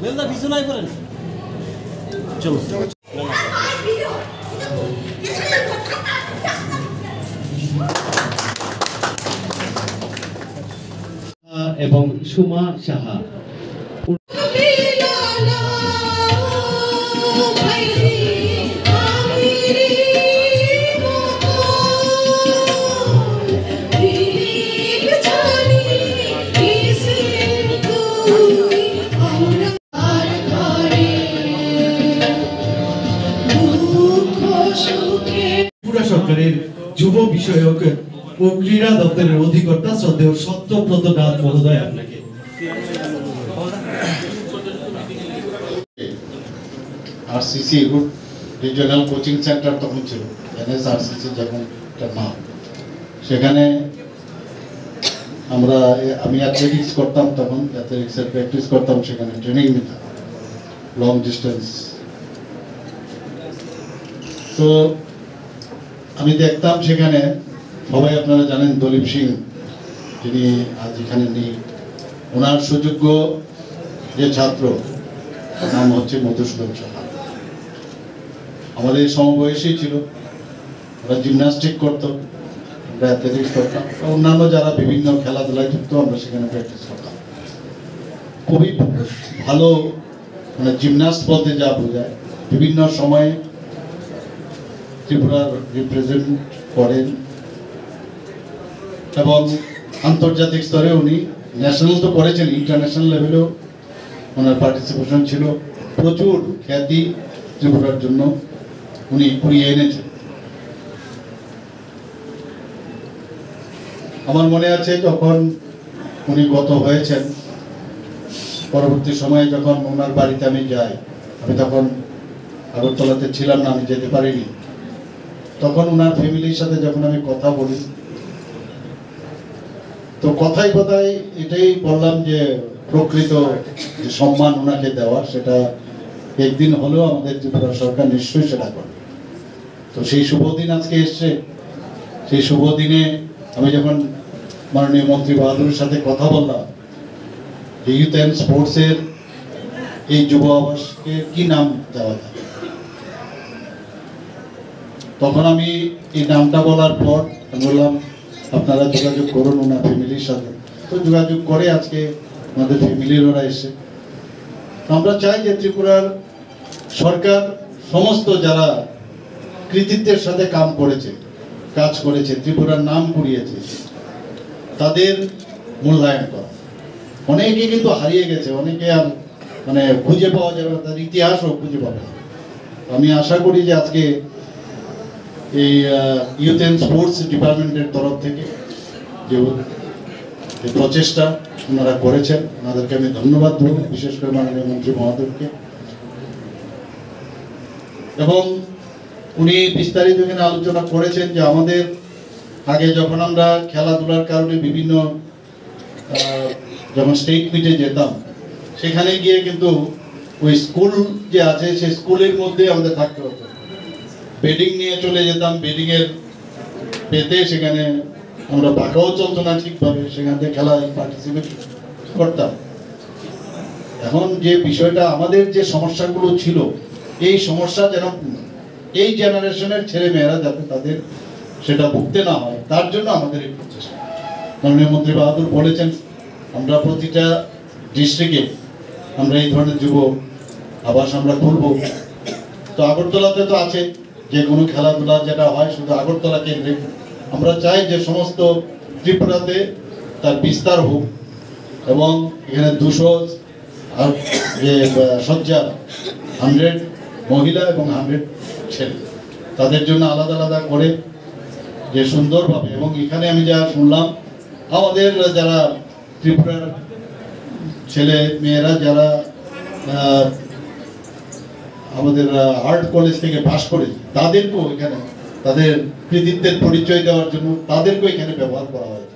মেলদা পিছু নাই করেন চলো এবং সুমা সাহা সরকারের যুব বিষয়ক ও ক্রীড়া দপ্তরের অধিকর্তা শ্রদ্ধেয় সত্যব্রত নাথ মহোদয় আপনাকে আরসিসি রিজিওনাল কোচিং সেন্টার তখন ছিল এনএসআরসিসি যখন নাম সেখানে আমি অ্যাথলেটিক্স করতাম তখন অ্যাথলেটিক্সের প্র্যাকটিস করতাম সেখানে ট্রেনিং নিতাম লং ডিস্টেন্স তো আমি দেখতাম সেখানে সবাই আপনারা জানেন দলীপ সিং যিনি আজ এখানে নেই ওনার সুযোগ্য যে ছাত্র নাম হচ্ছে মধুসূদন সাহা আমাদের সমবয়সী ছিল ওরা জিমন্যাস্টিক করতো আমরা অ্যাথলেটিক্স করতাম অন্যান্য যারা বিভিন্ন খেলাধুলায় যুক্ত আমরা সেখানে প্র্যাকটিস করতাম খুবই ভালো মানে জিমন্যাস্ট বলতে যা বোঝায় বিভিন্ন সময়ে ত্রিপুরার রিপ্রেজেন্ট করেন এবং আন্তর্জাতিক স্তরে উনি ন্যাশনাল তো করেছেন ইন্টারন্যাশনাল লেভেলেও ওনার পার্টিসিপেশন ছিল প্রচুর খ্যাতি ত্রিপুরার জন্য উনি কুড়িয়ে এনেছেন আমার মনে আছে যখন উনি গত হয়েছেন পরবর্তী সময়ে যখন ওনার বাড়িতে আমি যাই আমি তখন আগরতলাতে ছিলাম না আমি যেতে পারিনি তখন ওনার ফ্যামিলির সাথে যখন আমি কথা বলি তো কথায় কথায় এটাই বললাম যে প্রকৃত যে সম্মান ওনাকে দেওয়া সেটা একদিন হলেও আমাদের ত্রিপুরা সরকার নিশ্চয়ই সেটা করবে তো সেই শুভ দিন আজকে এসছে সেই শুভ দিনে আমি যখন মাননীয় মন্ত্রী বাহাদুরের সাথে কথা বললাম যে ইউথ অ্যান্ড স্পোর্টসের এই যুব আবাসকে কি নাম দেওয়া যায় তখন আমি এই নামটা বলার পর আমি বললাম আপনারা যোগাযোগ করুন ওনার ফ্যামিলির সাথে তো যোগাযোগ করে আজকে আমাদের ফ্যামিলির ওরা এসে আমরা চাই যে ত্রিপুরার সরকার সমস্ত যারা কৃতিত্বের সাথে কাজ করেছে ত্রিপুরার নাম কুড়িয়েছে তাদের মূল্যায়ন করা অনেকে কিন্তু হারিয়ে গেছে অনেকে আর মানে খুঁজে পাওয়া যাবে তার ইতিহাসও খুঁজে পাবে আমি আশা করি যে আজকে এই ইউথ অ্যান্ড স্পোর্টস ডিপার্টমেন্টের তরফ থেকে যে প্রচেষ্টা ওনারা করেছেন ওনাদেরকে আমি ধন্যবাদ দেব বিশেষ করে মাননীয় মন্ত্রী মহোদয়কে এবং উনি বিস্তারিত এখানে আলোচনা করেছেন যে আমাদের আগে যখন আমরা খেলাধুলার কারণে বিভিন্ন যখন স্টেট মিটে যেতাম সেখানে গিয়ে কিন্তু ওই স্কুল যে আছে সেই স্কুলের মধ্যে আমাদের থাকতে হতো বেডিং নিয়ে চলে যেতাম বেডিং এর পেতে সেখানে আমরা পাকাও চলতো না ঠিকভাবে সেখান থেকে খেলায় পার্টিসিপেট করতাম এখন যে বিষয়টা আমাদের যে সমস্যাগুলো ছিল এই সমস্যা যেন এই জেনারেশনের ছেলে মেয়েরা যাতে তাদের সেটা ভুগতে না হয় তার জন্য আমাদের এই প্রচেষ্টা মাননীয় মন্ত্রী বাহাদুর বলেছেন আমরা প্রতিটা ডিস্ট্রিক্টে আমরা এই ধরনের যুব আবাস আমরা খুলব তো আগরতলাতে তো আছে যে কোনো খেলাধুলা যেটা হয় শুধু আগরতলা কেন্দ্রে আমরা চাই যে সমস্ত ত্রিপুরাতে তার বিস্তার হোক এবং এখানে 200 আর যে শয্যা 100 মহিলা এবং 100 ছেলে তাদের জন্য আলাদা আলাদা করে যে সুন্দরভাবে এবং এখানে আমি যা শুনলাম আমাদের যারা ত্রিপুরার ছেলে মেয়েরা যারা আমাদের আর্ট কলেজ থেকে পাশ করেছে তাদেরকেও এখানে তাদের কৃতিত্বের পরিচয় দেওয়ার জন্য তাদেরকেও এখানে ব্যবহার করা হয়েছে